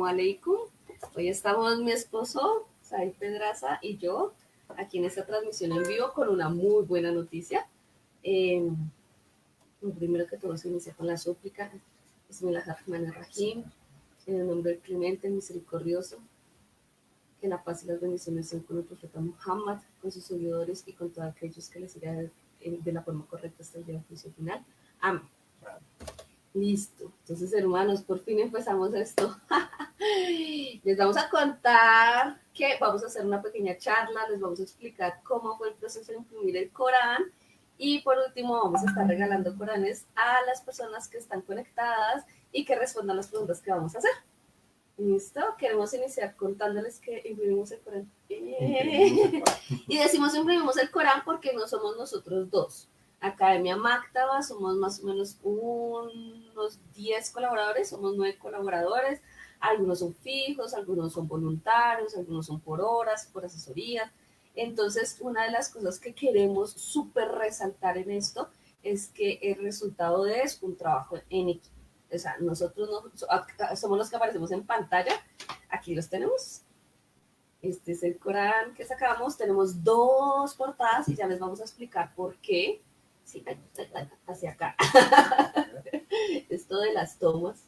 Assalamu alaikum. Hoy estamos mi esposo, Said Pedraza, y yo aquí en esta transmisión en vivo con una muy buena noticia. Eh, Primero que todo se inicia con la súplica. Bismillahirrahmanirrahim. En el nombre del Clemente, el Misericordioso. Que la paz y las bendiciones sean con el profeta Muhammad, con sus seguidores y con todos aquellos que les sigan de la forma correcta hasta el día del juicio final. Amén. Listo. Entonces, hermanos, por fin empezamos esto. Les vamos a contar que vamos a hacer una pequeña charla, les vamos a explicar cómo fue el proceso de imprimir el Corán y por último vamos a estar regalando Coranes a las personas que están conectadas y que respondan las preguntas que vamos a hacer. ¿Listo? Queremos iniciar contándoles que imprimimos el Corán. Y decimos imprimimos el Corán porque no somos nosotros dos. Academia Maktaba somos más o menos unos 10 colaboradores, somos 9 colaboradores. Algunos son fijos, algunos son voluntarios, algunos son por horas, por asesoría. Entonces, una de las cosas que queremos súper resaltar en esto es que el resultado de es un trabajo en equipo. O sea, nosotros no, somos los que aparecemos en pantalla. Aquí los tenemos. Este es el Corán que sacamos. Tenemos dos portadas y ya les vamos a explicar por qué. Sí, hacia acá. Esto de las tomas.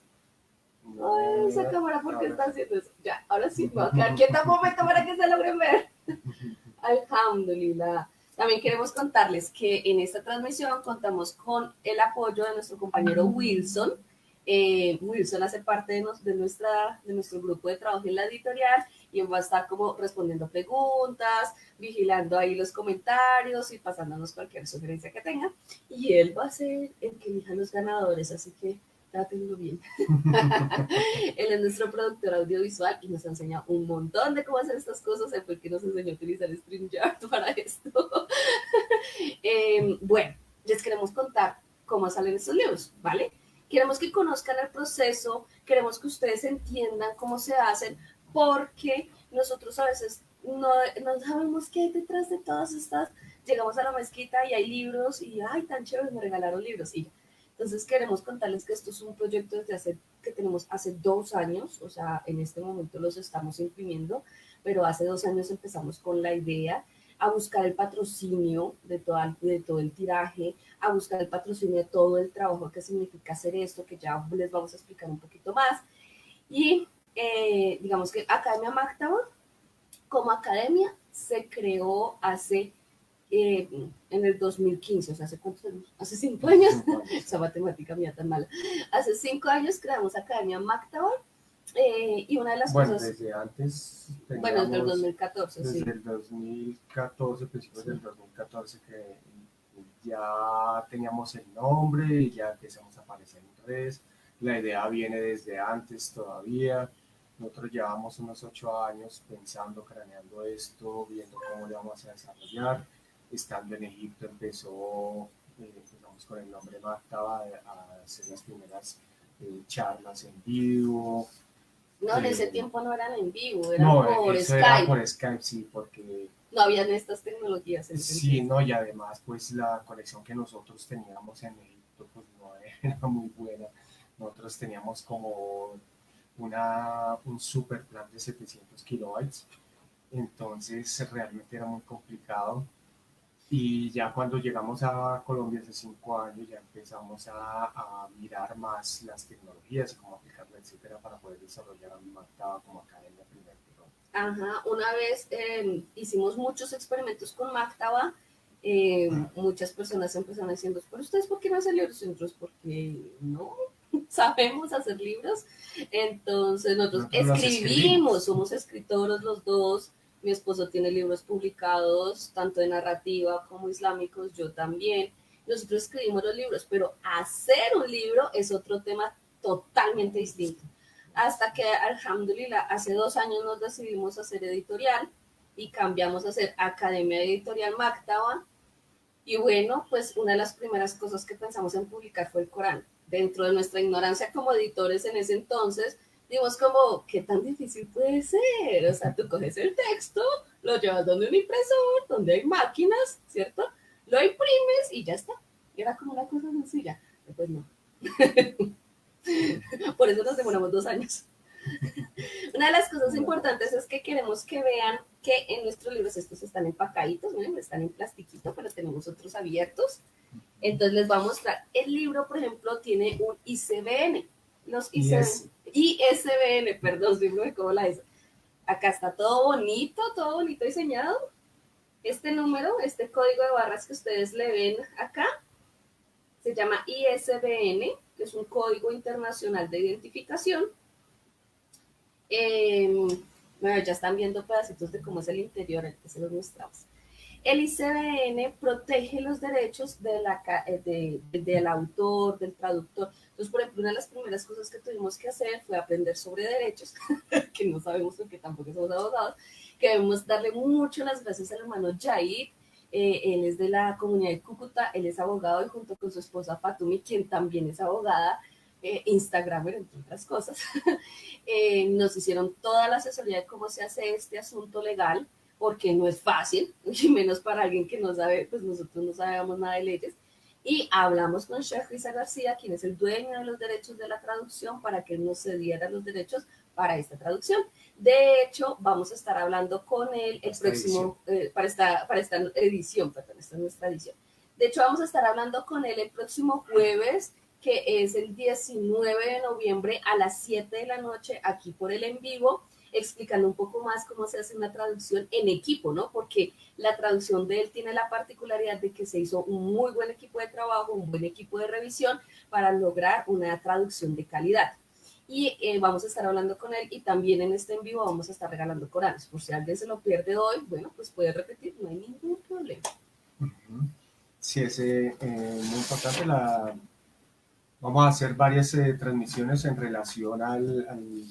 Ay, esa cámara, ¿por qué está haciendo eso? Ya, ahora sí, me voy a quedar quieta un momento para que se logren ver. Alhamdulillah. También queremos contarles que en esta transmisión contamos con el apoyo de nuestro compañero Wilson. Wilson hace parte de nuestro grupo de trabajo en la editorial y él va a estar como respondiendo preguntas, vigilando ahí los comentarios y pasándonos cualquier sugerencia que tenga. Y él va a ser el que elija los ganadores, así que trátenlo bien. Él es nuestro productor audiovisual y nos ha enseñado un montón de cómo hacer estas cosas. Él fue el que nos enseñó a utilizar StreamYard para esto. Bueno, les queremos contar cómo salen estos libros, ¿vale? Queremos que conozcan el proceso, queremos que ustedes entiendan cómo se hacen, porque nosotros a veces no sabemos qué hay detrás de todas estas. Llegamos a la mezquita y hay libros y, ay, tan chévere, me regalaron libros. Y entonces queremos contarles que esto es un proyecto que tenemos hace 2 años, o sea, en este momento los estamos imprimiendo, pero hace 2 años empezamos con la idea a buscar el patrocinio de todo el tiraje, a buscar el patrocinio de todo el trabajo que significa hacer esto, que ya les vamos a explicar un poquito más. Y digamos que Academia Maktaba, como academia, se creó hace en el 2015, o sea, ¿hace cuántos años? Hace 5 años, esa matemática mía tan mala. Hace 5 años creamos Academia Maktaba y una de las bueno, cosas... desde antes, Bueno, desde el 2014, desde sí. el 2014, principios del 2014, que ya teníamos el nombre y ya empezamos a aparecer en redes. La idea viene desde antes todavía. Nosotros llevamos unos 8 años pensando, craneando esto, viendo cómo lo vamos a desarrollar. Estando en Egipto empezamos con el nombre Maktaba a hacer las primeras charlas en vivo. No, en ese tiempo no eran en vivo, eran por eso Skype. era por Skype, sí, porque... No habían estas tecnologías. Sí, no, y además, pues la conexión que nosotros teníamos en Egipto, pues no era muy buena. Nosotros teníamos como un super plan de 700 kilobytes, entonces realmente era muy complicado. Y ya cuando llegamos a Colombia hace 5 años, ya empezamos a mirar más las tecnologías y cómo aplicarlas, etcétera, para poder desarrollar Maktaba como academia primero. Ajá, una vez hicimos muchos experimentos con Maktaba. Muchas personas empezaron diciendo, pero ustedes, ¿por qué no hacen libros? Y nosotros, porque no sabemos hacer libros. Entonces nosotros escribimos, somos escritores los dos. Mi esposo tiene libros publicados, tanto de narrativa como islámicos, yo también. Nosotros escribimos los libros, pero hacer un libro es otro tema totalmente distinto. Hasta que, alhamdulillah, hace 2 años nos decidimos hacer editorial y cambiamos a hacer Academia Editorial Maktaba. Y bueno, pues una de las primeras cosas que pensamos en publicar fue el Corán. Dentro de nuestra ignorancia como editores en ese entonces, dimos como, ¿qué tan difícil puede ser? O sea, tú coges el texto, lo llevas donde un impresor, donde hay máquinas, ¿cierto? Lo imprimes y ya está. Era como una cosa sencilla. Pues no. Por eso nos demoramos 2 años. Una de las cosas Bueno, importantes es que queremos que vean que en nuestros libros estos están empacaditos, miren, están en plastiquito, pero tenemos otros abiertos. Entonces les voy a mostrar. El libro, por ejemplo, tiene un ICBN. Los y ICBN, ISBN, perdón, siempre me como la S. Acá está todo bonito diseñado. Este número, este código de barras que ustedes le ven acá, se llama ISBN, que es un código internacional de identificación. Bueno, ya están viendo pedacitos de cómo es el interior, el que se los mostramos. El ICBN protege los derechos del autor, del traductor. Entonces, por ejemplo, una de las primeras cosas que tuvimos que hacer fue aprender sobre derechos, que no sabemos porque tampoco somos abogados, que debemos darle mucho las gracias al hermano Jair. Él es de la comunidad de Cúcuta, él es abogado y junto con su esposa Fatumi, quien también es abogada, Instagramer, entre otras cosas, nos hicieron toda la asesoría de cómo se hace este asunto legal, porque no es fácil, y menos para alguien que no sabe, pues nosotros no sabemos nada de leyes. Y hablamos con Chef Risa García, quien es el dueño de los derechos de la traducción, para que él nos cediera los derechos para esta traducción. De hecho, vamos a estar hablando con él el próximo, para esta edición, perdón, esta es nuestra edición. De hecho, vamos a estar hablando con él el próximo jueves, que es el 19 de noviembre a las 7 de la noche, aquí por el en vivo, explicando un poco más cómo se hace una traducción en equipo, ¿no? Porque la traducción de él tiene la particularidad de que se hizo un muy buen equipo de trabajo, un buen equipo de revisión para lograr una traducción de calidad. Y vamos a estar hablando con él y también en este en vivo vamos a estar regalando Coranes. Por si alguien se lo pierde hoy, bueno, pues puede repetir, no hay ningún problema. sí, es muy importante. Vamos a hacer varias transmisiones en relación al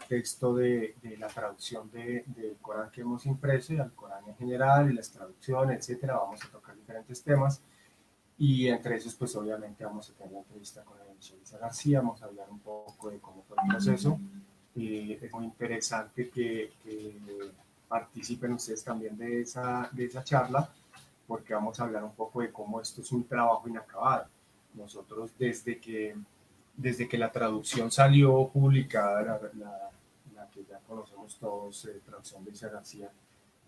texto de la traducción del Corán que hemos impreso y al Corán en general y las traducciones, etcétera. Vamos a tocar diferentes temas y entre esos, pues obviamente vamos a tener la entrevista con la Elisa García, vamos a hablar un poco de cómo fue el proceso. Es muy interesante que participen ustedes también de esa charla, porque vamos a hablar un poco de cómo esto es un trabajo inacabado. Nosotros desde que la traducción salió publicada, la que ya conocemos todos, traducción de Isa García,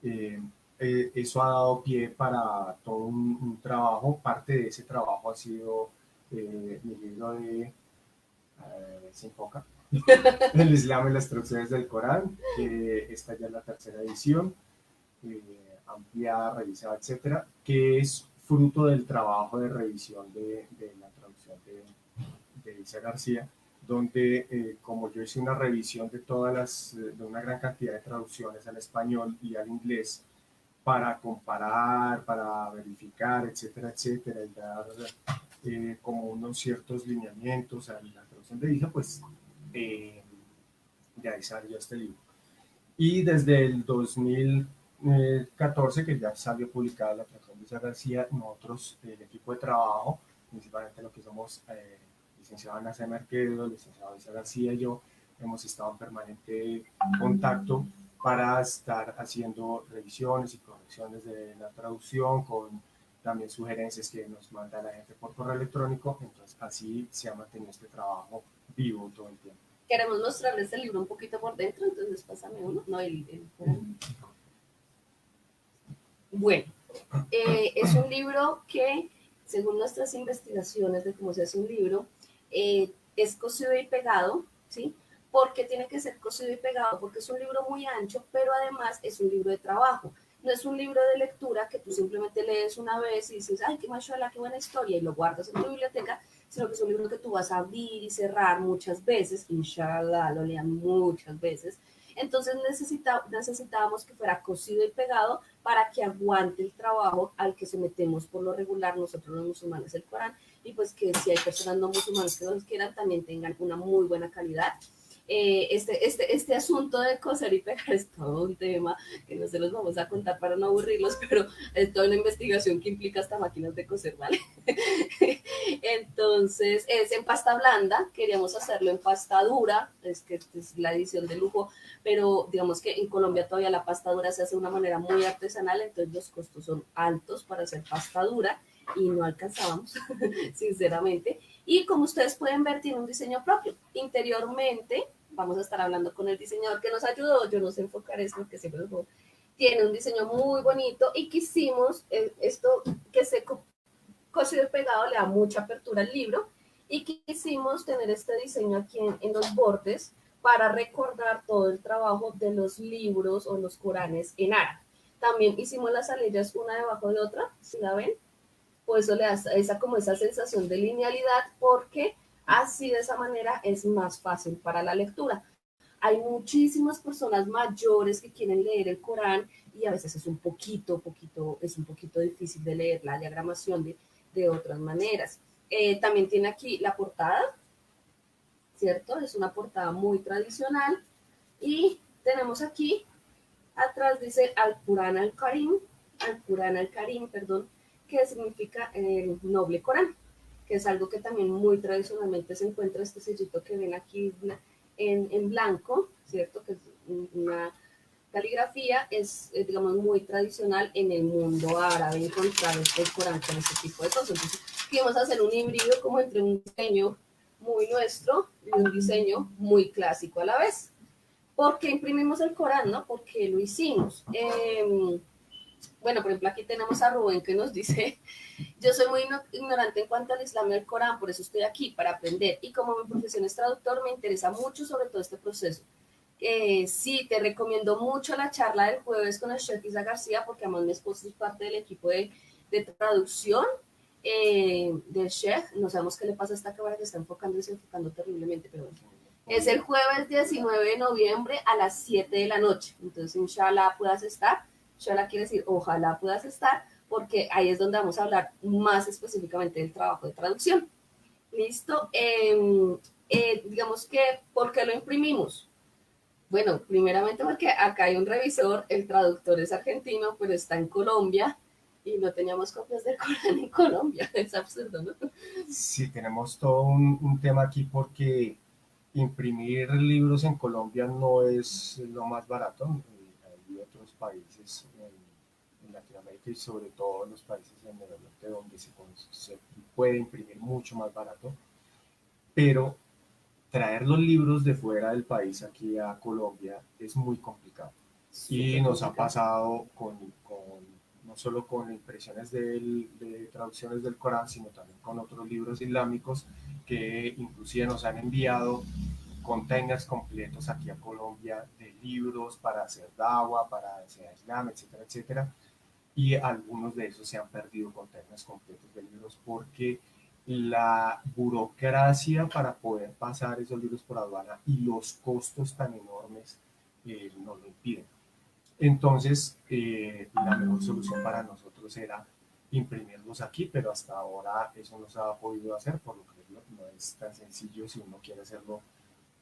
eh, eso ha dado pie para todo un trabajo. Parte de ese trabajo ha sido mi libro de Se enfoca, El Islam y las traducciones del Corán, que esta ya es la tercera edición, ampliada, revisada, etcétera, que es fruto del trabajo de revisión de la traducción de Isa García, donde como yo hice una revisión de de una gran cantidad de traducciones al español y al inglés, para comparar, para verificar, etcétera, etcétera, y dar como unos ciertos lineamientos a la traducción de Isa, pues de ahí salió este libro. Y desde el 2014, que ya salió publicada la traducción de Isa García, nosotros, el equipo de trabajo, principalmente lo que somos licenciado Ana C. Merquedo, licenciado Isa García y yo, hemos estado en permanente contacto para estar haciendo revisiones y correcciones de la traducción, con también sugerencias que nos manda la gente por correo electrónico. Entonces así se ha mantenido este trabajo vivo todo el tiempo. Queremos mostrarles el libro un poquito por dentro, entonces pásame uno. No, Bueno, es un libro que, según nuestras investigaciones de cómo se hace un libro, es cosido y pegado, ¿sí? ¿Por qué tiene que ser cosido y pegado? Porque es un libro muy ancho, pero además es un libro de trabajo. No es un libro de lectura que tú simplemente lees una vez y dices, ay, qué mashallah, qué buena historia, y lo guardas en tu biblioteca, sino que es un libro que tú vas a abrir y cerrar muchas veces, inshallah, lo lean muchas veces. Entonces necesitábamos que fuera cosido y pegado para que aguante el trabajo al que sometemos por lo regular nosotros los musulmanes el Corán, y pues que si hay personas no musulmanas que los quieran también tengan una muy buena calidad. Este asunto de coser y pegar es todo un tema que no se los vamos a contar para no aburrirlos, pero es toda una investigación que implica hasta máquinas de coser, ¿vale? Entonces, es en pasta blanda, queríamos hacerlo en pasta dura, es que es la edición de lujo, pero digamos que en Colombia todavía la pasta dura se hace de una manera muy artesanal, entonces los costos son altos para hacer pasta dura y no alcanzábamos, sinceramente. Y como ustedes pueden ver, tiene un diseño propio. Interiormente vamos a estar hablando con el diseñador que nos ayudó, yo no sé enfocar eso porque siempre lo tiene un diseño muy bonito y quisimos esto que se cosido y pegado le da mucha apertura al libro y quisimos tener este diseño aquí en los bordes para recordar todo el trabajo de los libros o los Coranes en árabe. También hicimos las aleyas una debajo de otra, si la ven, por eso le da esa, como esa sensación de linealidad, porque así de esa manera es más fácil para la lectura. Hay muchísimas personas mayores que quieren leer el Corán y a veces es un poquito difícil de leer la diagramación de otras maneras. También tiene aquí la portada, ¿cierto? Es una portada muy tradicional y tenemos aquí atrás dice Al-Quran al-Karim, perdón, que significa el noble Corán, que es algo que también muy tradicionalmente se encuentra este sellito que ven aquí en blanco, ¿cierto? Que es una caligrafía, es, digamos, muy tradicional en el mundo árabe encontrar este Corán con este tipo de cosas. Entonces, queremos hacer un híbrido como entre un diseño muy nuestro y un diseño muy clásico a la vez. ¿Por qué imprimimos el Corán, no? ¿Por qué lo hicimos? Bueno, por ejemplo, aquí tenemos a Rubén que nos dice, yo soy muy ignorante en cuanto al Islam y al Corán, por eso estoy aquí, para aprender. Y como mi profesión es traductor, me interesa mucho sobre todo este proceso. Sí, te recomiendo mucho la charla del jueves con el chef Isa García, porque además mi esposo es parte del equipo de traducción del chef. No sabemos qué le pasa a esta cámara que está enfocando y desenfocando terriblemente, pero bueno. Es el jueves 19 de noviembre a las 7 de la noche. Entonces, inshallah puedas estar. Inshallah quiere decir, ojalá puedas estar, porque ahí es donde vamos a hablar más específicamente del trabajo de traducción. ¿Listo? Digamos que, ¿por qué lo imprimimos? Bueno, primeramente porque acá hay un revisor, el traductor es argentino, pero está en Colombia y no teníamos copias del Corán en Colombia. Es absurdo, ¿no? Sí, tenemos todo un tema aquí porque imprimir libros en Colombia no es lo más barato. Hay otros países en Latinoamérica y sobre todo en los países en el norte donde se puede imprimir mucho más barato, pero traer los libros de fuera del país aquí a Colombia es muy complicado. Y nos ha pasado no solo con impresiones de traducciones del Corán, sino también con otros libros islámicos que inclusive nos han enviado containers completos aquí a Colombia de libros para hacer dawa, para hacer islam, etcétera, etcétera. Y algunos de esos se han perdido containers completos de libros porque la burocracia para poder pasar esos libros por aduana y los costos tan enormes nos lo impiden. Entonces, la mejor solución para nosotros era imprimirlos aquí, pero hasta ahora eso no se ha podido hacer, por lo que no es tan sencillo si uno quiere hacerlo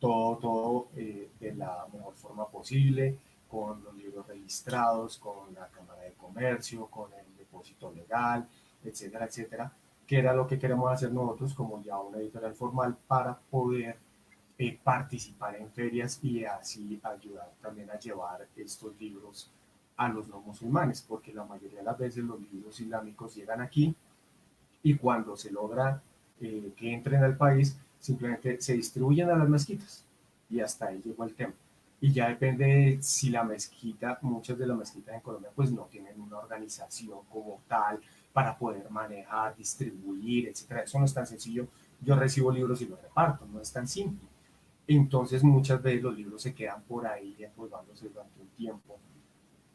todo de la mejor forma posible, con los libros registrados, con la Cámara de Comercio, con el depósito legal, etcétera, etcétera, que era lo que queremos hacer nosotros como ya una editorial formal para poder participar en ferias y así ayudar también a llevar estos libros a los no musulmanes, porque la mayoría de las veces los libros islámicos llegan aquí y cuando se logra que entren al país, simplemente se distribuyen a las mezquitas y hasta ahí llegó el tema. Y ya depende de si la mezquita, muchas de las mezquitas en Colombia pues no tienen una organización como tal para poder manejar, distribuir, etcétera. Eso no es tan sencillo. Yo recibo libros y los reparto, no es tan simple. Entonces muchas veces los libros se quedan por ahí empolvándose durante un tiempo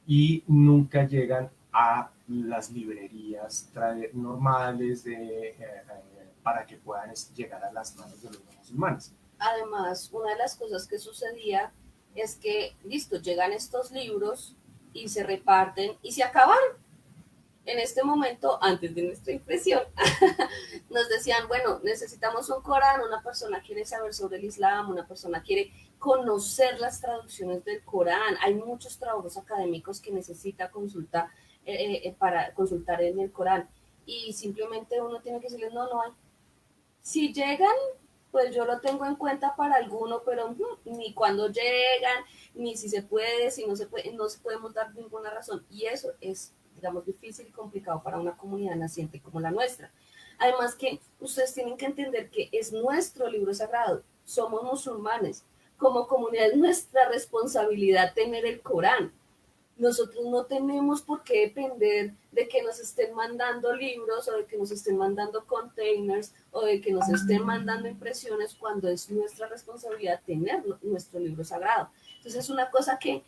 y nunca llegan a las librerías normales para que puedan llegar a las manos de los no musulmanes. Además, una de las cosas que sucedía es que, listo, llegan estos libros y se reparten y se acabaron. En este momento, antes de nuestra impresión, nos decían, bueno, necesitamos un Corán, una persona quiere saber sobre el Islam, una persona quiere conocer las traducciones del Corán. Hay muchos trabajos académicos que necesita consultar para consultar en el Corán. Y simplemente uno tiene que decirles, no, no hay. Si llegan, pues yo lo tengo en cuenta para alguno, pero ni cuando llegan, ni si se puede, si no se puede, no podemos dar ninguna razón. Y eso es, digamos, difícil y complicado para una comunidad naciente como la nuestra. Además que ustedes tienen que entender que es nuestro libro sagrado, somos musulmanes. como comunidad es nuestra responsabilidad tener el Corán. Nosotros no tenemos por qué depender de que nos estén mandando libros o de que nos estén mandando containers o de que nos estén mandando impresiones cuando es nuestra responsabilidad tener nuestro libro sagrado. Entonces es una cosa que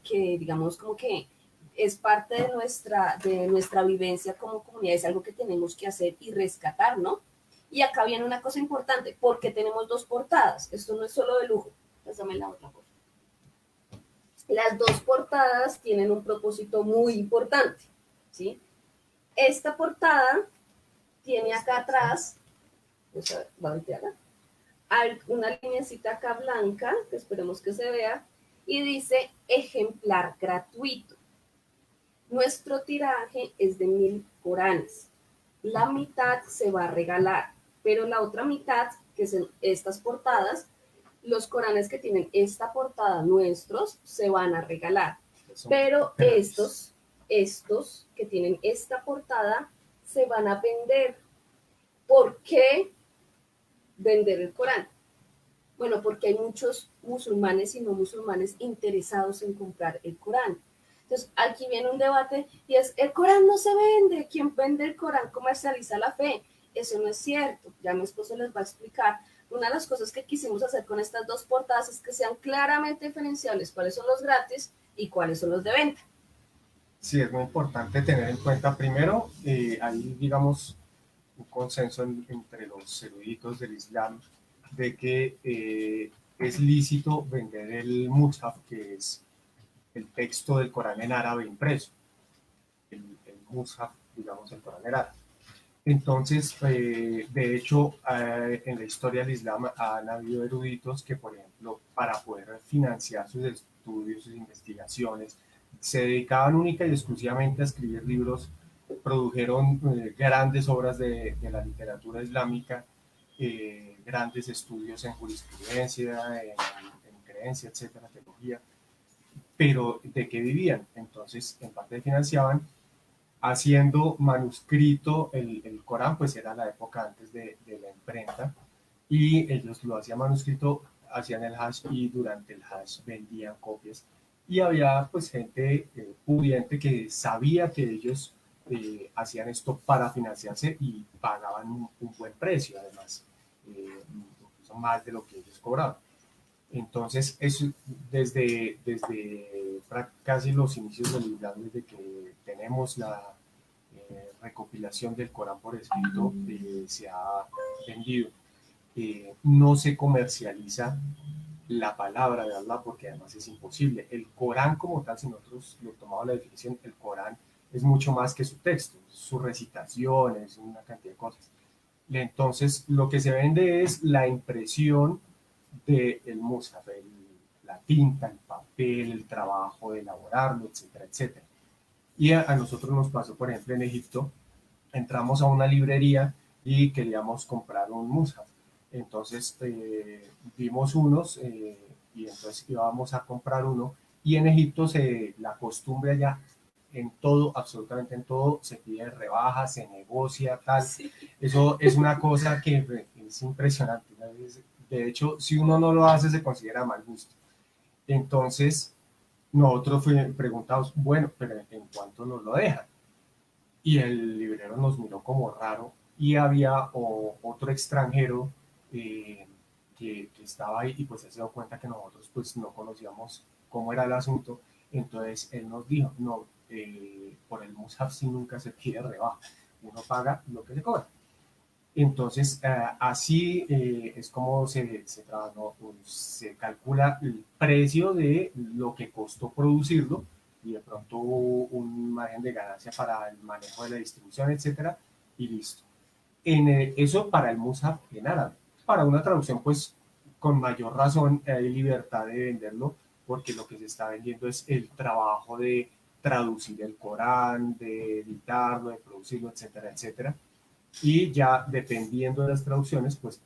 digamos como que es parte de nuestra vivencia como comunidad, es algo que tenemos que hacer y rescatar, ¿no? Y acá viene una cosa importante, porque tenemos dos portadas, esto no es solo de lujo, pásame la otra, por favor. Las dos portadas tienen un propósito muy importante, ¿sí? Esta portada tiene acá atrás, vamos a ver, va a voltearla, una linecita acá blanca, que esperemos que se vea, y dice ejemplar gratuito. Nuestro tiraje es de 1000 Coranes. La mitad se va a regalar, pero la otra mitad, que son estas portadas, los Coranes que tienen esta portada nuestros se van a regalar. Pero estos que tienen esta portada se van a vender. ¿Por qué vender el Corán? Bueno, porque hay muchos musulmanes y no musulmanes interesados en comprar el Corán. Entonces, aquí viene un debate y es, el Corán no se vende, quien vende el Corán comercializa la fe. Eso no es cierto, ya mi esposo les va a explicar. Una de las cosas que quisimos hacer con estas dos portadas es que sean claramente diferenciables cuáles son los gratis y cuáles son los de venta. Sí, es muy importante tener en cuenta primero, hay digamos un consenso entre los eruditos del Islam de que es lícito vender el mushaf, que es el texto del Corán en árabe impreso, el mushaf, digamos, el Corán en árabe. Entonces, de hecho, en la historia del Islam han habido eruditos que, por ejemplo, para poder financiar sus estudios, sus investigaciones, se dedicaban única y exclusivamente a escribir libros, produjeron grandes obras de la literatura islámica, grandes estudios en jurisprudencia, en creencia, etcétera, teología, pero ¿de qué vivían? Entonces, en parte financiaban haciendo manuscrito el Corán, pues era la época antes de la imprenta, y ellos lo hacían manuscrito, hacían el hash y durante el hash vendían copias. Y había pues gente pudiente que sabía que ellos hacían esto para financiarse y pagaban un buen precio, además, incluso más de lo que ellos cobraban. Entonces, eso, desde casi los inicios del Islam, desde que tenemos la recopilación del Corán por escrito, se ha vendido. No se comercializa la palabra de Allah porque además es imposible. El Corán como tal, si nosotros lo tomamos la definición, el Corán es mucho más que su texto, su recitación, es una cantidad de cosas. Entonces, lo que se vende es la impresión del mushaf, la tinta, el papel, el trabajo de elaborarlo, etcétera, etcétera. Y a nosotros nos pasó, por ejemplo, en Egipto, entramos a una librería y queríamos comprar un mushaf. Entonces vimos unos y entonces íbamos a comprar uno. Y en Egipto la costumbre allá, en todo, absolutamente en todo, se pide rebaja, se negocia, tal. Sí. Eso es una cosa que es impresionante. De hecho, si uno no lo hace, se considera mal gusto. Entonces, nosotros preguntamos, bueno, pero ¿en cuánto nos lo dejan? Y el librero nos miró como raro y había otro extranjero que estaba ahí y pues se dio cuenta que nosotros pues no conocíamos cómo era el asunto. Entonces él nos dijo, no, por el Mushaf sí nunca se pide rebaja, uno paga lo que se cobra. Entonces, así es como se trabaja, ¿no? Se calcula el precio de lo que costó producirlo y de pronto un margen de ganancia para el manejo de la distribución, etcétera, y listo. Eso para el Mushaf en árabe. Para una traducción, pues con mayor razón hay libertad de venderlo porque lo que se está vendiendo es el trabajo de traducir el Corán, de editarlo, de producirlo, etcétera, etcétera. Y ya dependiendo de las traducciones, pues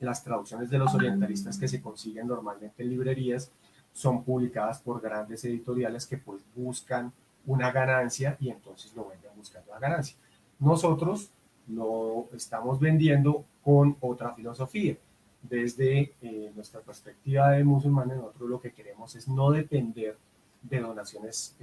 las traducciones de los orientalistas que se consiguen normalmente en librerías son publicadas por grandes editoriales que pues buscan una ganancia y entonces lo venden buscando la ganancia. Nosotros lo estamos vendiendo con otra filosofía. desde nuestra perspectiva de musulmanes, nosotros lo que queremos es no depender de donaciones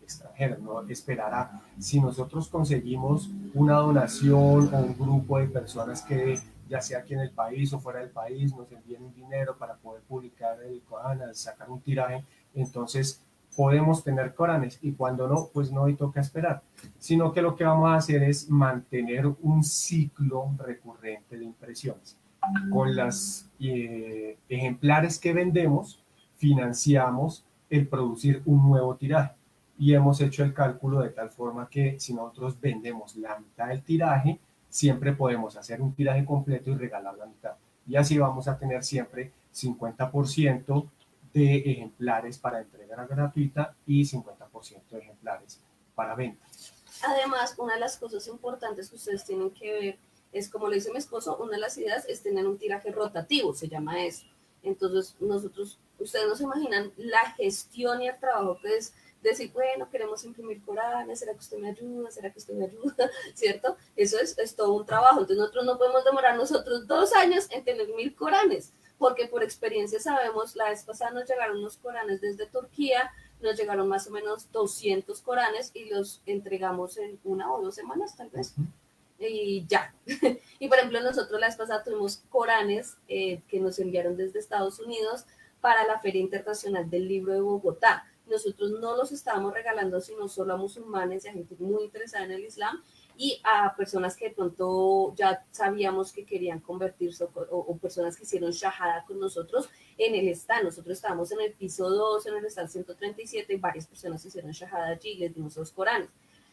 extranjeras, no esperar a, si nosotros conseguimos una donación o un grupo de personas que ya sea aquí en el país o fuera del país nos envíen un dinero para poder publicar el Corán, sacar un tiraje, entonces podemos tener Coranes, y cuando no, pues no, y toca esperar, sino que lo que vamos a hacer es mantener un ciclo recurrente de impresiones. Con las ejemplares que vendemos, financiamos el producir un nuevo tiraje. Y hemos hecho el cálculo de tal forma que si nosotros vendemos la mitad del tiraje, siempre podemos hacer un tiraje completo y regalar la mitad. Y así vamos a tener siempre 50% de ejemplares para entrega gratuita y 50% de ejemplares para venta. Además, una de las cosas importantes que ustedes tienen que ver es, como le dice mi esposo, una de las ideas es tener un tiraje rotativo, se llama eso. Entonces, nosotros, ustedes no se imaginan la gestión y el trabajo que es decir, bueno, queremos imprimir Coranes, ¿será que usted me ayuda? ¿Será que usted me ayuda? ¿Cierto? Eso es todo un trabajo. Entonces, nosotros no podemos demorar nosotros 2 años en tener 1000 Coranes, porque por experiencia sabemos, la vez pasada nos llegaron unos Coranes desde Turquía, nos llegaron más o menos 200 Coranes y los entregamos en 1 o 2 semanas tal vez. Y ya. Y por ejemplo, nosotros la vez pasada tuvimos Coranes que nos enviaron desde Estados Unidos para la Feria Internacional del Libro de Bogotá. Nosotros no los estábamos regalando sino solo a musulmanes y a gente muy interesada en el Islam y a personas que de pronto ya sabíamos que querían convertirse o personas que hicieron shahada con nosotros en el stand. Nosotros estábamos en el piso 2, en el stand 137 y varias personas hicieron shahada allí y les dimos los Coranes.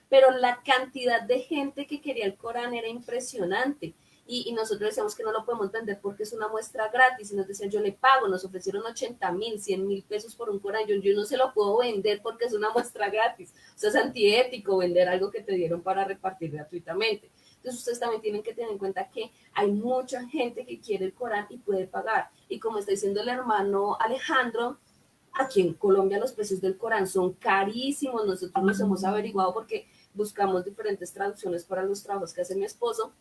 Pero la cantidad de gente que quería el Corán era impresionante. Y nosotros decíamos que no lo podemos vender porque es una muestra gratis. Y nos decían, yo le pago, nos ofrecieron 80.000, 100.000 pesos por un Corán. Yo no se lo puedo vender porque es una muestra gratis. O sea, es antiético vender algo que te dieron para repartir gratuitamente. Entonces ustedes también tienen que tener en cuenta que hay mucha gente que quiere el Corán y puede pagar. Y como está diciendo el hermano Alejandro, aquí en Colombia los precios del Corán son carísimos. Nosotros los hemos averiguado porque buscamos diferentes traducciones para los trabajos que hace mi esposo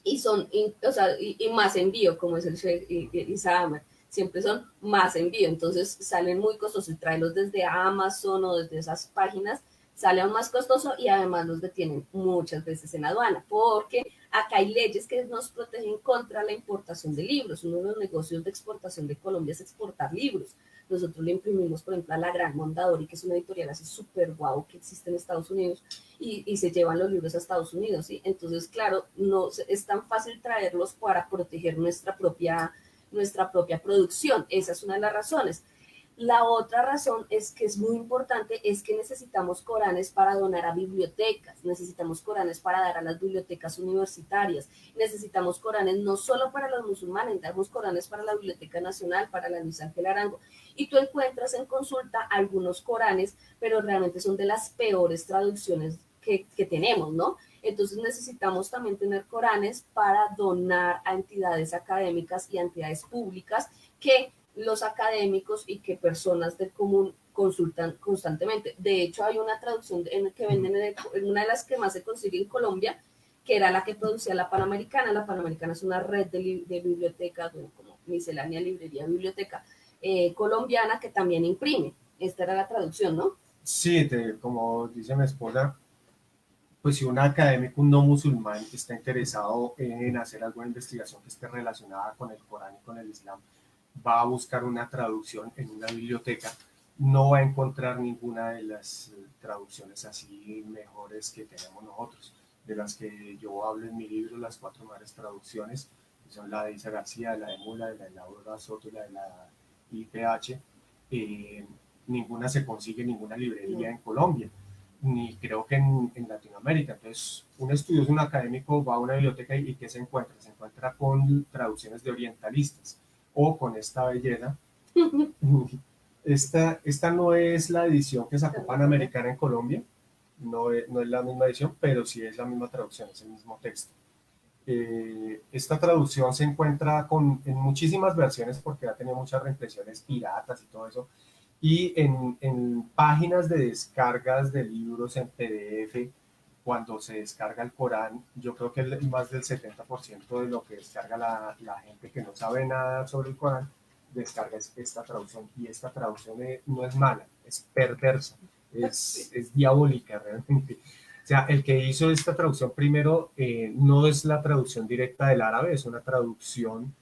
y son, o sea, y más envío, como es el Sheikh Isaac, siempre son más envío, entonces salen muy costosos y traerlos desde Amazon o desde esas páginas sale aún más costoso y además los detienen muchas veces en aduana, porque acá hay leyes que nos protegen contra la importación de libros. Uno de los negocios de exportación de Colombia es exportar libros. Nosotros le imprimimos, por ejemplo, a La Gran Mondadori, que es una editorial así súper guau que existe en Estados Unidos, y se llevan los libros a Estados Unidos, ¿sí? Entonces, claro, no es tan fácil traerlos para proteger nuestra propia producción. Esa es una de las razones. La otra razón es que es muy importante, es que necesitamos Coranes para donar a bibliotecas, necesitamos Coranes para dar a las bibliotecas universitarias, necesitamos Coranes no solo para los musulmanes, necesitamos Coranes para la Biblioteca Nacional, para la Luis Ángel Arango, y tú encuentras en consulta algunos Coranes, pero realmente son de las peores traducciones que tenemos, ¿no? Entonces necesitamos también tener Coranes para donar a entidades académicas y a entidades públicas que los académicos y que personas del común consultan constantemente. De hecho, hay una traducción en que venden en una de las que más se consigue en Colombia, que era la que producía la Panamericana. La Panamericana es una red de bibliotecas, bueno, como miscelánea, librería, biblioteca colombiana que también imprime. Esta era la traducción, ¿no? Sí, como dice mi esposa, pues si un académico, un no musulmán, está interesado en hacer alguna investigación que esté relacionada con el Corán y con el Islam, va a buscar una traducción en una biblioteca, no va a encontrar ninguna de las traducciones así mejores que tenemos nosotros, de las que yo hablo en mi libro, las 4 mejores traducciones, que son la de Isa García, la de Mula, la de Laura Soto y la de la IPH. Ninguna se consigue en ninguna librería en Colombia, ni creo que en Latinoamérica. Entonces, un estudioso, un académico va a una biblioteca y ¿qué se encuentra? Se encuentra con traducciones de orientalistas o con esta belleza. Esta no es la edición que sacó Panamericana en Colombia, no es la misma edición, pero sí es la misma traducción, es el mismo texto. Esta traducción se encuentra en muchísimas versiones porque ha tenido muchas reimpresiones piratas y todo eso, y en páginas de descargas de libros en PDF cuando se descarga el Corán, yo creo que más del 70% de lo que descarga la gente que no sabe nada sobre el Corán, descarga esta traducción. Y esta traducción no es mala, es perversa, Sí. es diabólica realmente. O sea, el que hizo esta traducción primero no es la traducción directa del árabe, es una traducción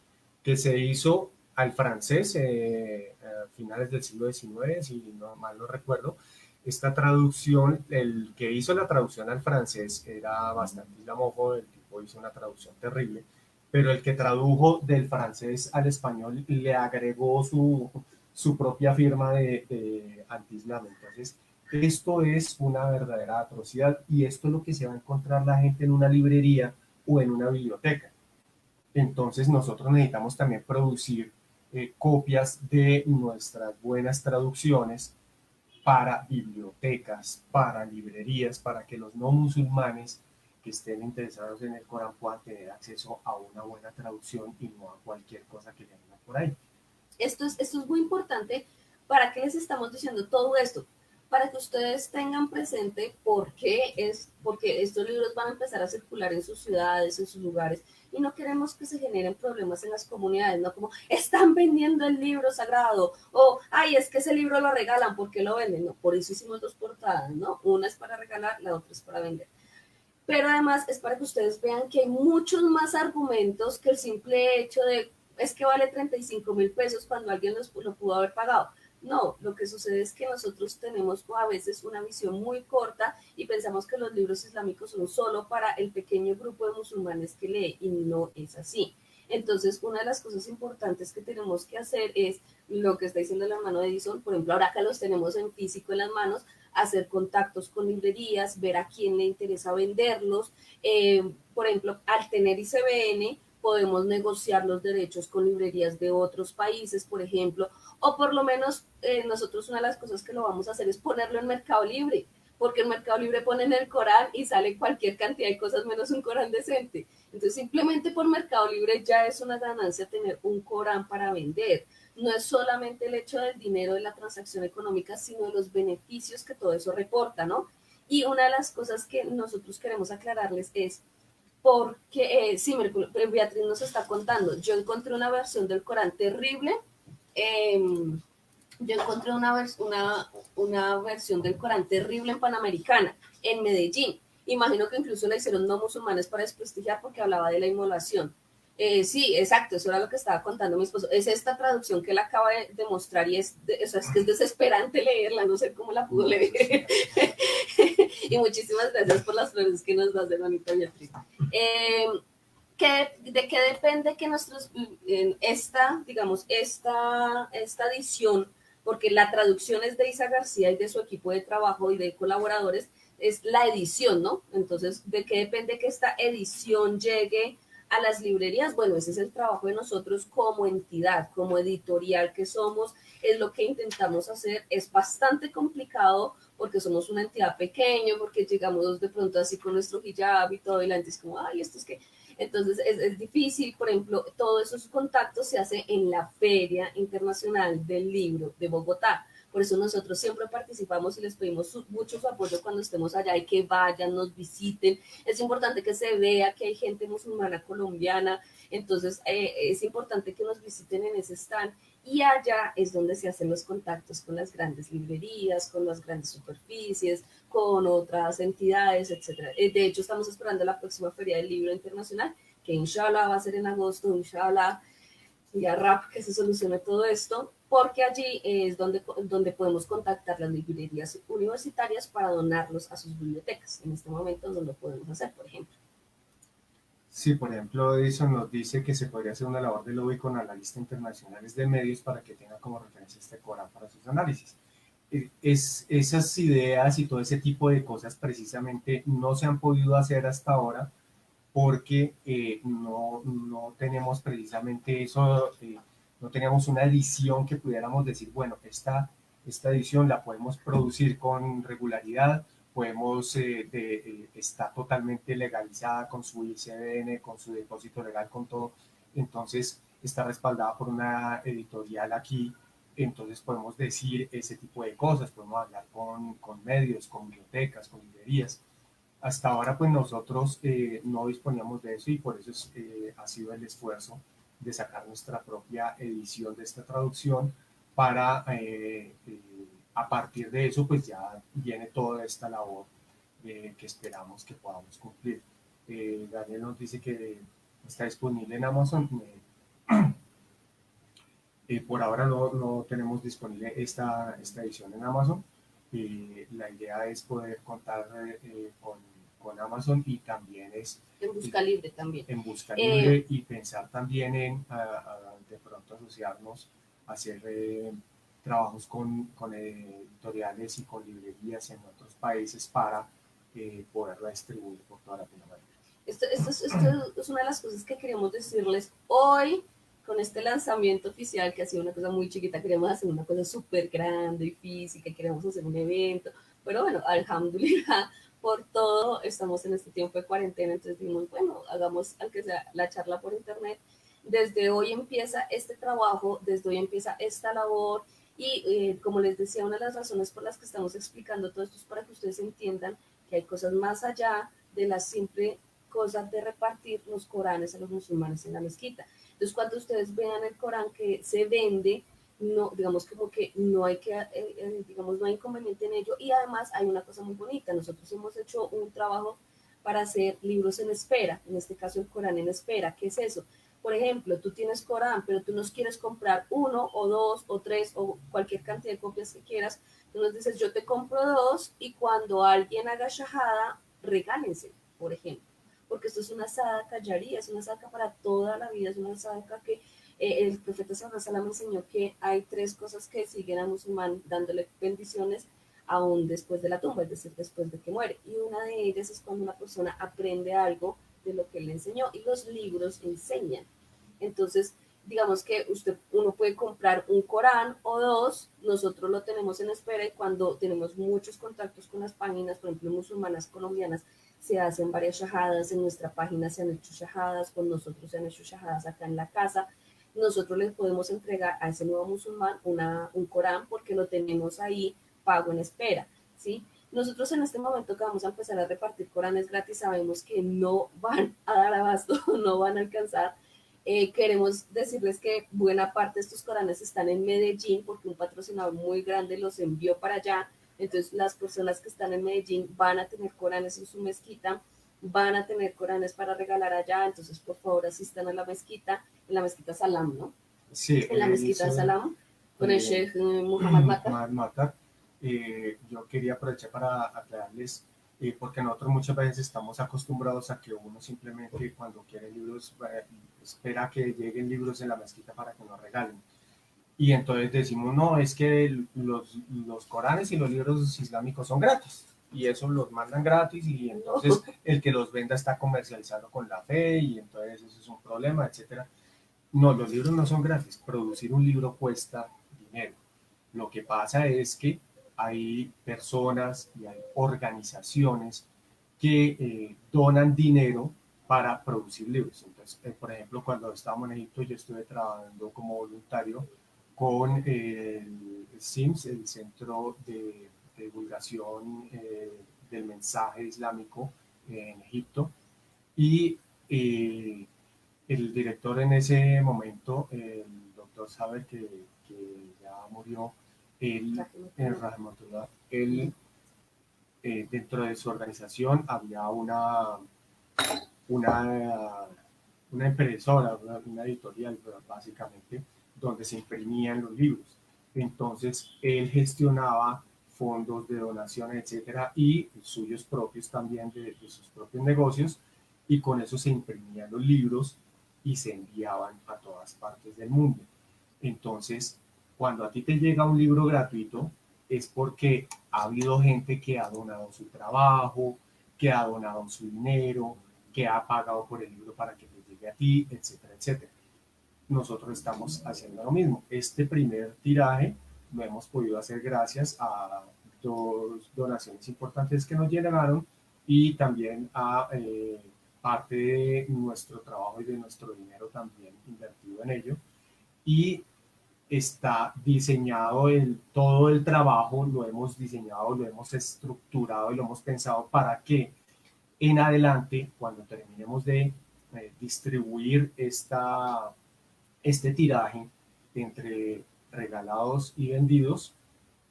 que se hizo al francés a finales del siglo XIX, si no mal no recuerdo. Esta traducción, el que hizo la traducción al francés era bastante islamófobo, el tipo hizo una traducción terrible, pero el que tradujo del francés al español le agregó su propia firma de anti-islam. Entonces, esto es una verdadera atrocidad y esto es lo que se va a encontrar la gente en una librería o en una biblioteca. Entonces nosotros necesitamos también producir copias de nuestras buenas traducciones para bibliotecas, para librerías, para que los no musulmanes que estén interesados en el Corán puedan tener acceso a una buena traducción y no a cualquier cosa que venga por ahí. Esto es muy importante. ¿Para qué les estamos diciendo todo esto? Para que ustedes tengan presente porque estos libros van a empezar a circular en sus ciudades, en sus lugares, y no queremos que se generen problemas en las comunidades, no como están vendiendo el libro sagrado, o ay, es que ese libro lo regalan, ¿por qué lo venden? No, por eso hicimos dos portadas, ¿no? Una es para regalar, la otra es para vender. Pero además es para que ustedes vean que hay muchos más argumentos que el simple hecho de es que vale 35.000 pesos cuando alguien lo pudo haber pagado. No, lo que sucede es que nosotros tenemos a veces una visión muy corta y pensamos que los libros islámicos son solo para el pequeño grupo de musulmanes que lee y no es así. Entonces, una de las cosas importantes que tenemos que hacer es lo que está diciendo el hermano de Edison, por ejemplo, ahora que los tenemos en físico en las manos, hacer contactos con librerías, ver a quién le interesa venderlos. Por ejemplo, al tener ICBN, podemos negociar los derechos con librerías de otros países, por ejemplo, o por lo menos nosotros una de las cosas que lo vamos a hacer es ponerlo en Mercado Libre, porque en Mercado Libre ponen el Corán y sale cualquier cantidad de cosas menos un Corán decente. Entonces, simplemente por Mercado Libre ya es una ganancia tener un Corán para vender. No es solamente el hecho del dinero de la transacción económica, sino de los beneficios que todo eso reporta, ¿no? Y una de las cosas que nosotros queremos aclararles es porque, sí, Beatriz nos está contando, yo encontré una versión del Corán terrible, eh, yo encontré una versión del Corán terrible en Panamericana, en Medellín. Imagino que incluso la hicieron no musulmanes para desprestigiar porque hablaba de la inmolación. Sí, exacto, eso era lo que estaba contando mi esposo. Es esta traducción que él acaba de mostrar y o sea, es que es desesperante leerla, no sé cómo la pudo No, eso leer. sí. Y muchísimas gracias por las flores que nos das, hermanita Beatriz. Eh, ¿De qué depende que digamos, esta edición, porque la traducción es de Isa García y de su equipo de trabajo y de colaboradores, es la edición, ¿no? Entonces, ¿de qué depende que esta edición llegue a las librerías? Bueno, ese es el trabajo de nosotros como entidad, como editorial que somos, es lo que intentamos hacer. Es bastante complicado porque somos una entidad pequeña, porque llegamos de pronto así con nuestro hijab y todo, y la gente es como, ay, esto es que entonces es difícil, por ejemplo, todos esos contactos se hace en la Feria Internacional del Libro de Bogotá. Por eso nosotros siempre participamos y les pedimos mucho su apoyo cuando estemos allá y que vayan, nos visiten. Es importante que se vea que hay gente musulmana colombiana, entonces es importante que nos visiten en ese stand y allá es donde se hacen los contactos con las grandes librerías, con las grandes superficies, con otras entidades, etcétera. De hecho, estamos esperando la próxima Feria del Libro Internacional, que inshallah va a ser en agosto, inshallah, ya rap que se solucione todo esto, porque allí es donde podemos contactar las librerías universitarias para donarlos a sus bibliotecas. En este momento no lo podemos hacer, por ejemplo. Sí, por ejemplo, Edison nos dice que se podría hacer una labor de lobby con analistas internacionales de medios para que tenga como referencia este Corán para sus análisis. Esas ideas y todo ese tipo de cosas precisamente no se han podido hacer hasta ahora porque no tenemos precisamente eso, no teníamos una edición que pudiéramos decir, bueno, esta edición la podemos producir con regularidad, podemos, está totalmente legalizada con su ICBN, con su depósito legal, con todo, entonces está respaldada por una editorial aquí, entonces podemos decir ese tipo de cosas, podemos hablar con medios, con bibliotecas, con librerías, hasta ahora pues nosotros no disponíamos de eso y por eso ha sido el esfuerzo de sacar nuestra propia edición de esta traducción para a partir de eso pues ya viene toda esta labor que esperamos que podamos cumplir. Daniel nos dice que está disponible en Amazon. Por ahora no tenemos disponible esta edición en Amazon. La idea es poder contar con Amazon y también es En busca libre también. en busca libre y pensar también en de pronto asociarnos, hacer trabajos con editoriales y con librerías en otros países para poderla distribuir por toda Latinoamérica. Esto es una de las cosas que queremos decirles hoy con este lanzamiento oficial, que ha sido una cosa muy chiquita. Queremos hacer una cosa súper grande y física, queremos hacer un evento, pero bueno, alhamdulillah, por todo, estamos en este tiempo de cuarentena, entonces dijimos, bueno, hagamos aunque sea la charla por internet. Desde hoy empieza este trabajo, desde hoy empieza esta labor y como les decía, una de las razones por las que estamos explicando todo esto es para que ustedes entiendan que hay cosas más allá de la simple cosa de repartir los Coranes a los musulmanes en la mezquita. Entonces, cuando ustedes vean el Corán que se vende, no, digamos como que no hay digamos, no hay inconveniente en ello. Y además hay una cosa muy bonita. Nosotros hemos hecho un trabajo para hacer libros en espera, en este caso el Corán en espera. ¿Qué es eso? Por ejemplo, tú tienes Corán, pero tú nos quieres comprar uno o dos o tres o cualquier cantidad de copias que quieras. Tú nos dices, yo te compro dos y cuando alguien haga shahada, regálense, por ejemplo. Porque esto es una sadaqa yaría, es una sadaqa para toda la vida, es una sadaqa que el profeta Sallallahu enseñó que hay tres cosas que siguen al musulmán dándole bendiciones aún después de la tumba, es decir, después de que muere. Y una de ellas es cuando una persona aprende algo de lo que él le enseñó y los libros enseñan. Entonces, digamos que uno puede comprar un Corán o dos, nosotros lo tenemos en espera y cuando tenemos muchos contactos con las páginas, por ejemplo, musulmanas colombianas, se hacen varias shahadas, en nuestra página se han hecho shahadas, con nosotros se han hecho shahadas acá en la casa, nosotros les podemos entregar a ese nuevo musulmán un Corán porque lo tenemos ahí pago en espera, ¿sí? Nosotros en este momento que vamos a empezar a repartir Coranes gratis sabemos que no van a dar abasto, no van a alcanzar. Queremos decirles que buena parte de estos Coranes están en Medellín porque un patrocinador muy grande los envió para allá. Entonces las personas que están en Medellín van a tener Coranes en su mezquita, van a tener Coranes para regalar allá. Entonces por favor asistan a la mezquita, en la mezquita Salam, ¿no? Sí, En la mezquita eso, Salam con el Sheikh Muhammad Matar. Matar. Yo quería aprovechar para aclararles, porque nosotros muchas veces estamos acostumbrados a que uno simplemente cuando quiere libros espera que lleguen libros en la mezquita para que nos regalen. Y entonces decimos, no, es que los Coranes y los libros islámicos son gratis. Y eso los mandan gratis y entonces el que los venda está comercializando con la fe y entonces eso es un problema, etcétera. No, los libros no son gratis. Producir un libro cuesta dinero. Lo que pasa es que hay personas y hay organizaciones que donan dinero para producir libros. Entonces, por ejemplo, cuando estábamos en Egipto, yo estuve trabajando como voluntario con el CIMS, el Centro de Divulgación del Mensaje Islámico en Egipto, y el director en ese momento, el doctor Saber, que ya murió, él, en Rahmatullah, él dentro de su organización había una, una impresora, una editorial, básicamente, donde se imprimían los libros. Entonces, él gestionaba fondos de donación, etcétera, y suyos propios también de sus propios negocios, y con eso se imprimían los libros y se enviaban a todas partes del mundo. Entonces, cuando a ti te llega un libro gratuito, es porque ha habido gente que ha donado su trabajo, que ha donado su dinero, que ha pagado por el libro para que te llegue a ti, etcétera, etcétera. Nosotros estamos haciendo lo mismo. Este primer tiraje lo hemos podido hacer gracias a dos donaciones importantes que nos llegaron y también a parte de nuestro trabajo y de nuestro dinero también invertido en ello. Y está diseñado todo el trabajo, lo hemos diseñado, lo hemos estructurado y lo hemos pensado para que en adelante, cuando terminemos de distribuir este tiraje entre regalados y vendidos,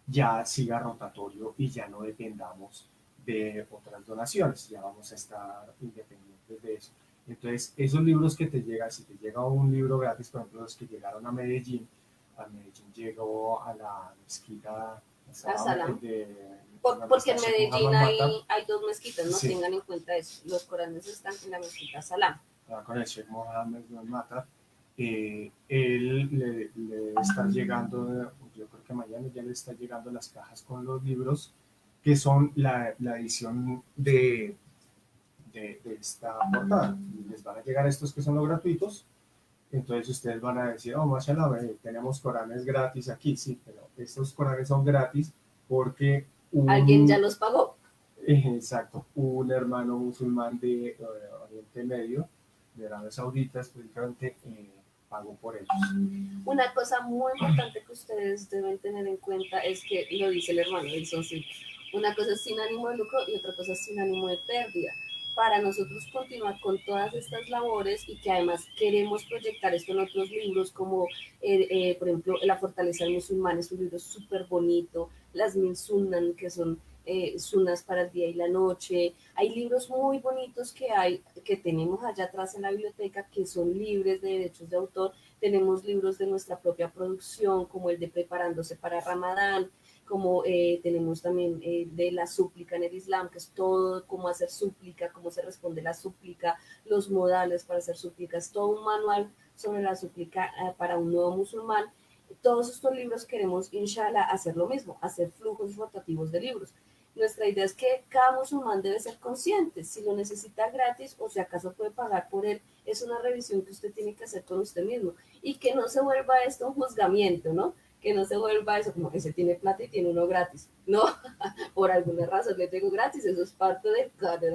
ya siga rotatorio y ya no dependamos de otras donaciones, ya vamos a estar independientes de eso. Entonces, esos libros que te llegan, si te llega un libro gratis, por ejemplo, los que llegaron a Medellín llegó a la mezquita A Salam. de donde Porque está en Sheikh Medellín Muhammad Matar, hay dos mezquitas, no sí, tengan en cuenta eso. Los Coranes están en la mezquita Salam. con el Sheikh Mohammed Matar, él le debe estar llegando, yo creo que mañana ya le está llegando las cajas con los libros, que son la edición de esta portada. Les van a llegar estos que son los gratuitos, entonces ustedes van a decir, oh, mashallah, tenemos Coranes gratis aquí, sí, pero estos Coranes son gratis porque Alguien ya un, los pagó. exacto, un hermano musulmán de Oriente Medio, de Arabia Saudita, específicamente, pagó por ellos. Una cosa muy importante que ustedes deben tener en cuenta es que, y lo dice el hermano, dice sí, una cosa es sin ánimo de lucro y otra cosa es sin ánimo de pérdida. Para nosotros continuar con todas estas labores y que además queremos proyectar esto en otros libros como, por ejemplo, La fortaleza del musulmán es un libro súper bonito, Las Mil Sunan, que son sunas para el día y la noche. Hay libros muy bonitos que tenemos allá atrás en la biblioteca que son libres de derechos de autor. Tenemos libros de nuestra propia producción, como el de Preparándose para Ramadán, como tenemos también de la súplica en el Islam, que es todo cómo hacer súplica, cómo se responde la súplica, los modales para hacer súplicas, todo un manual sobre la súplica para un nuevo musulmán. Todos estos libros queremos, inshallah, hacer lo mismo, hacer flujos rotativos de libros. Nuestra idea es que cada musulmán debe ser consciente, si lo necesita gratis o si acaso puede pagar por él, es una revisión que usted tiene que hacer con usted mismo y que no se vuelva esto un juzgamiento, ¿no? Que no se vuelva eso como ese tiene plata y tiene uno gratis, no, por alguna razón le tengo gratis, eso es parte del cadre,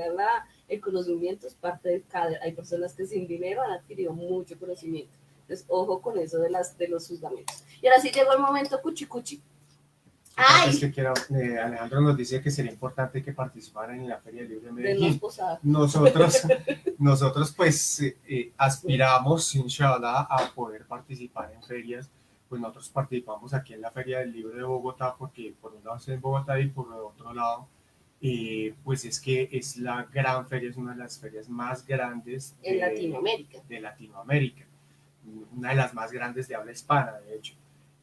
el conocimiento es parte del cadre, hay personas que sin dinero han adquirido mucho conocimiento, entonces ojo con eso de los juzgamientos. Y ahora sí llegó el momento cuchi cuchi. Es que quiero, Alejandro nos dice que sería importante que participaran en la Feria del Libro de Medellín. Nosotros pues aspiramos, inshallah, a poder participar en ferias. Pues nosotros participamos aquí en la Feria del Libro de Bogotá, porque por un lado es en Bogotá y por otro lado, pues es que es la gran feria, es una de las ferias más grandes en Latinoamérica. De Latinoamérica, una de las más grandes de habla hispana, de hecho.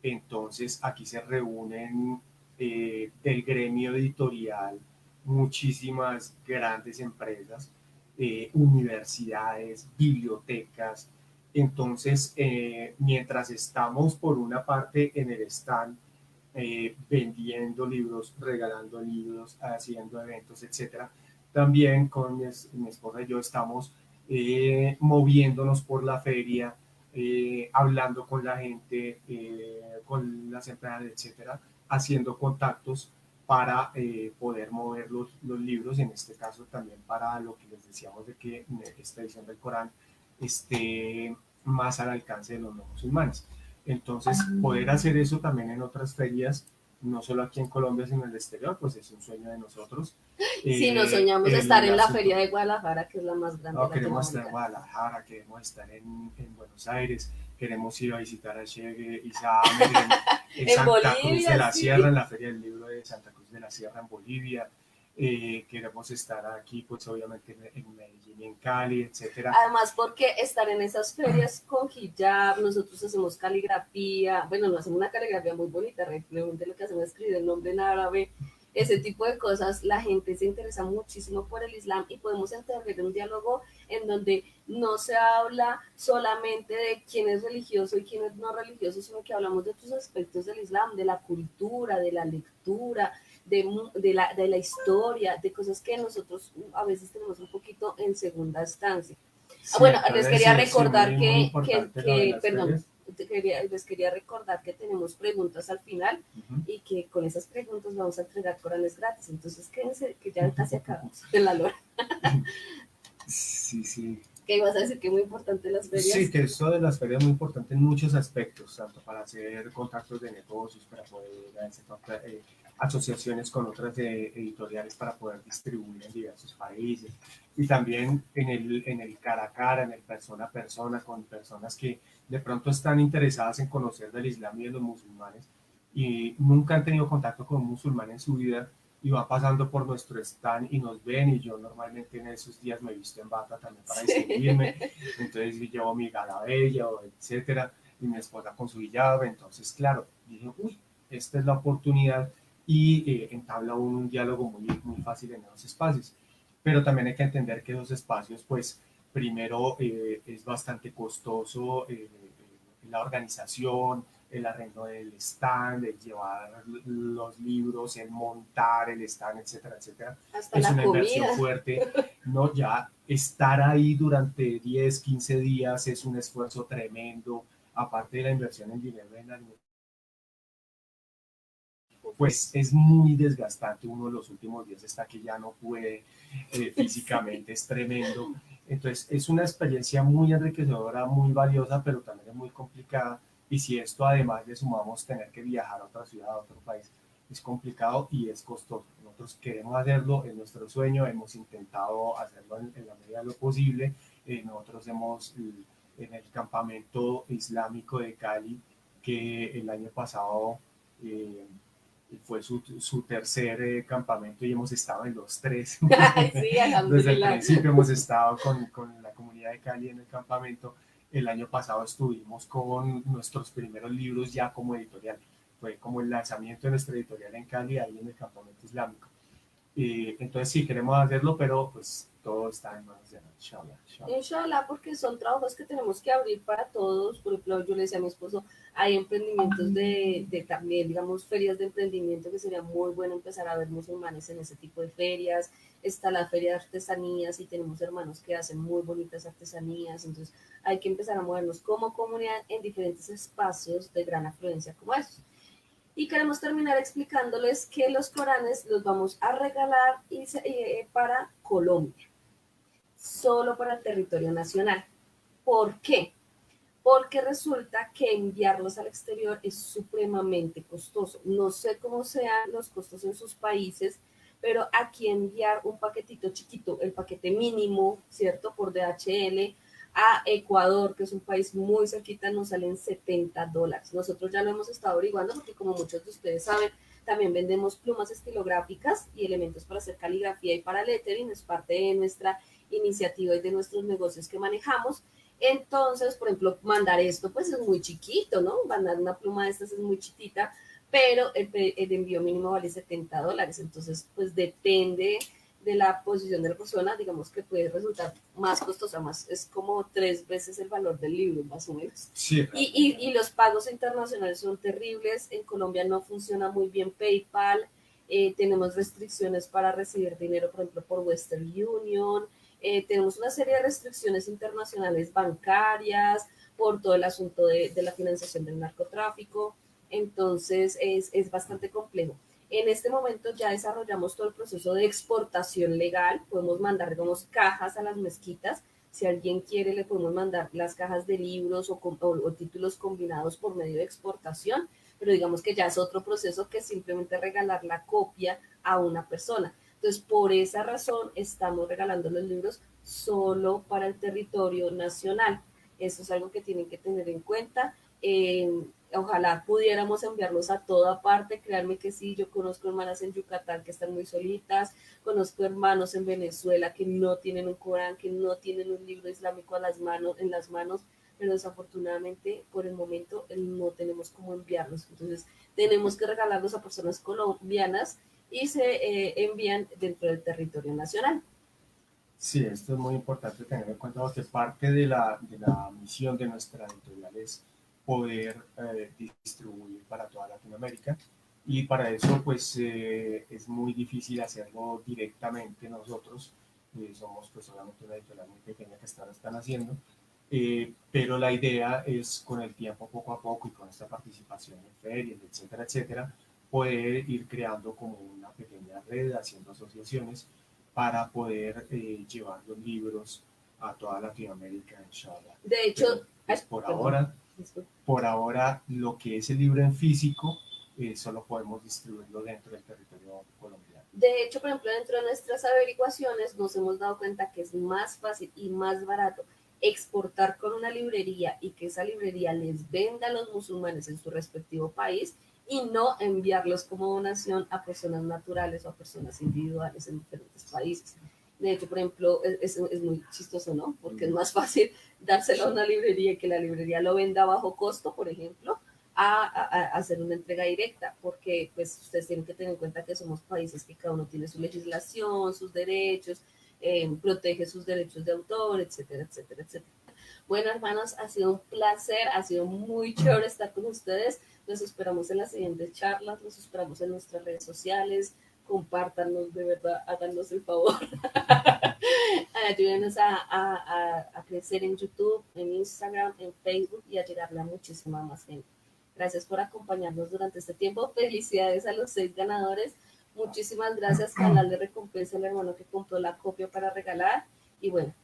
Entonces aquí se reúnen del gremio editorial muchísimas grandes empresas, universidades, bibliotecas. Entonces, mientras estamos por una parte en el stand vendiendo libros, regalando libros, haciendo eventos, etcétera, también con mi esposa y yo estamos moviéndonos por la feria, hablando con la gente, con las empresas, etcétera, haciendo contactos para poder mover los libros, en este caso también para lo que les decíamos de que esta edición del Corán esté más al alcance de los no musulmanes. Entonces, poder hacer eso también en otras ferias, no solo aquí en Colombia, sino en el exterior, pues es un sueño de nosotros. Sí, nos soñamos estar en la feria de Guadalajara, que es la más grande. No, queremos estar en Guadalajara, queremos estar en Buenos Aires, queremos ir a visitar a Chegue, Isaac, en Santa Bolivia, Cruz de la Sierra, en la Feria del Libro de Santa Cruz de la Sierra en Bolivia. Queremos estar aquí, pues obviamente en Medellín, en Cali, etcétera. Además, porque estar en esas ferias con hijab, nosotros hacemos caligrafía, bueno, no hacemos una caligrafía muy bonita, realmente lo que hacemos es escribir el nombre en árabe, ese tipo de cosas, la gente se interesa muchísimo por el Islam y podemos entender un diálogo en donde no se habla solamente de quién es religioso y quién es no religioso, sino que hablamos de otros aspectos del Islam, de la cultura, de la lectura, de la historia, de cosas que nosotros a veces tenemos un poquito en segunda instancia. Sí, bueno, les quería recordar perdón, les quería recordar que tenemos preguntas al final y que con esas preguntas vamos a entregar Coranes gratis. Entonces quédense que ya casi acabamos en la lora. Sí. ¿Qué ibas a decir? Que es muy importante las ferias. Sí, que esto de las ferias es muy importante en muchos aspectos, tanto para hacer contactos de negocios, para poder asociaciones con otras editoriales para poder distribuir en diversos países. Y también en el cara a cara, en el persona a persona, con personas que de pronto están interesadas en conocer del Islam y de los musulmanes y nunca han tenido contacto con un musulmán en su vida y van pasando por nuestro stand y nos ven y yo normalmente en esos días me visto en bata también para distinguirme, entonces llevo mi galabella, etcétera, y mi esposa con su hijab, entonces claro, dije, uy, esta es la oportunidad y entabla un diálogo muy fácil en esos espacios. Pero también hay que entender que esos espacios, pues, primero es bastante costoso la organización, el arreglo del stand, el llevar los libros, el montar el stand, etcétera, etcétera. Hasta Es la una inversión comida. fuerte, ¿no? Ya estar ahí durante 10, 15 días es un esfuerzo tremendo, aparte de la inversión en dinero en alimentación, pues es muy desgastante. Uno de los últimos días está que ya no puede físicamente, es tremendo. Entonces es una experiencia muy enriquecedora, muy valiosa, pero también es muy complicada. Y si esto además le sumamos tener que viajar a otra ciudad, a otro país, es complicado y es costoso. Nosotros queremos hacerlo, es nuestro sueño, hemos intentado hacerlo en la medida de lo posible. Nosotros hemos, en el campamento islámico de Cali, que el año pasado eh, fue su tercer campamento y hemos estado en los tres. Sí, Desde el alhamdulillah. principio hemos estado con la comunidad de Cali en el campamento. El año pasado estuvimos con nuestros primeros libros ya como editorial. Fue como el lanzamiento de nuestra editorial en Cali, ahí en el campamento islámico. Entonces sí, queremos hacerlo, pero pues todo está en manos de Allah, inshallah, inshallah. Inshallah, porque son trabajos que tenemos que abrir para todos. Por ejemplo, yo le decía a mi esposo, hay emprendimientos de también, digamos, ferias de emprendimiento que sería muy bueno empezar a ver musulmanes en ese tipo de ferias. Está la feria de artesanías y tenemos hermanos que hacen muy bonitas artesanías. Entonces, hay que empezar a movernos como comunidad en diferentes espacios de gran afluencia como esos. Y queremos terminar explicándoles que los Coranes los vamos a regalar para Colombia, solo para el territorio nacional. ¿Por qué? Porque resulta que enviarlos al exterior es supremamente costoso. No sé cómo sean los costos en sus países, pero aquí enviar un paquetito chiquito, el paquete mínimo, ¿cierto? Por DHL a Ecuador, que es un país muy cerquita, nos salen $70. Nosotros ya lo hemos estado averiguando porque como muchos de ustedes saben, también vendemos plumas estilográficas y elementos para hacer caligrafía y para lettering, es parte de nuestra iniciativa y de nuestros negocios que manejamos. Entonces, por ejemplo, mandar esto pues es muy chiquito, ¿no? Mandar una pluma de estas es muy chiquita, pero el envío mínimo vale $70. Entonces, pues depende de la posición de la persona, digamos que puede resultar más costosa, más, es como 3 veces el valor del libro, más o menos. Sí, Y los pagos internacionales son terribles. En Colombia no funciona muy bien PayPal. Tenemos restricciones para recibir dinero, por ejemplo, por Western Union. Tenemos una serie de restricciones internacionales bancarias por todo el asunto de la financiación del narcotráfico. Entonces es bastante complejo. En este momento ya desarrollamos todo el proceso de exportación legal. Podemos mandar, digamos, cajas a las mezquitas. Si alguien quiere, le podemos mandar las cajas de libros o títulos combinados por medio de exportación, pero digamos que ya es otro proceso que simplemente regalar la copia a una persona. Entonces, por esa razón, estamos regalando los libros solo para el territorio nacional. Eso es algo que tienen que tener en cuenta. Ojalá pudiéramos enviarlos a toda parte, créanme que sí, yo conozco hermanas en Yucatán que están muy solitas, conozco hermanos en Venezuela que no tienen un Corán, que no tienen un libro islámico en las manos, pero desafortunadamente por el momento no tenemos cómo enviarlos. Entonces tenemos que regalarlos a personas colombianas y se envían dentro del territorio nacional. sí, esto es muy importante tener en cuenta porque parte de la misión de nuestra editorial es poder distribuir para toda Latinoamérica y para eso pues es muy difícil hacerlo directamente nosotros. Somos pues solamente una editorial muy pequeña que están haciendo, pero la idea es con el tiempo, poco a poco y con esta participación en ferias, etcétera, etcétera, poder ir creando como una pequeña red, haciendo asociaciones para poder llevar los libros a toda Latinoamérica, inshallah. De hecho, Pero pues ay, perdón, por ahora lo que es el libro en físico solo podemos distribuirlo dentro del territorio colombiano. De hecho, por ejemplo, dentro de nuestras averiguaciones nos hemos dado cuenta que es más fácil y más barato exportar con una librería y que esa librería les venda a los musulmanes en su respectivo país y no enviarlos como donación a personas naturales o a personas individuales en diferentes países. De hecho, por ejemplo, es muy chistoso, ¿no? Porque es más fácil dárselo a una librería y que la librería lo venda a bajo costo, por ejemplo, a hacer una entrega directa, porque pues ustedes tienen que tener en cuenta que somos países que cada uno tiene su legislación, sus derechos, protege sus derechos de autor, etcétera, etcétera, etcétera. Bueno, hermanos, ha sido un placer, ha sido muy chévere estar con ustedes. Los esperamos en las siguientes charlas, los esperamos en nuestras redes sociales. Compártanos, de verdad, háganos el favor. Ayúdenos a crecer en YouTube, en Instagram, en Facebook y a llegarle a muchísima más gente. Gracias por acompañarnos durante este tiempo. Felicidades a los 6 ganadores. Muchísimas gracias. Que Allah le recompense al hermano que compró la copia para regalar. Y bueno,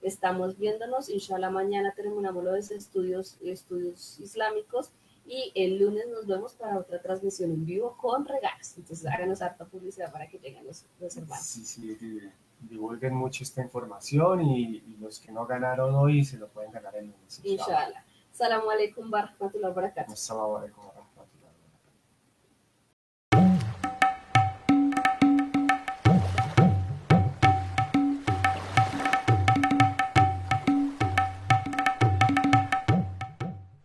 estamos viéndonos. Inshallah, mañana terminamos los estudios islámicos. Y el lunes nos vemos para otra transmisión en vivo con regalos. Entonces háganos harta publicidad para que lleguen los hermanos. Sí, sí, divulguen mucho esta información y los que no ganaron hoy se lo pueden ganar el lunes. Inshallah. Salamu alaikum, barakatullahi wabarakatuh. Assalamu alaikum.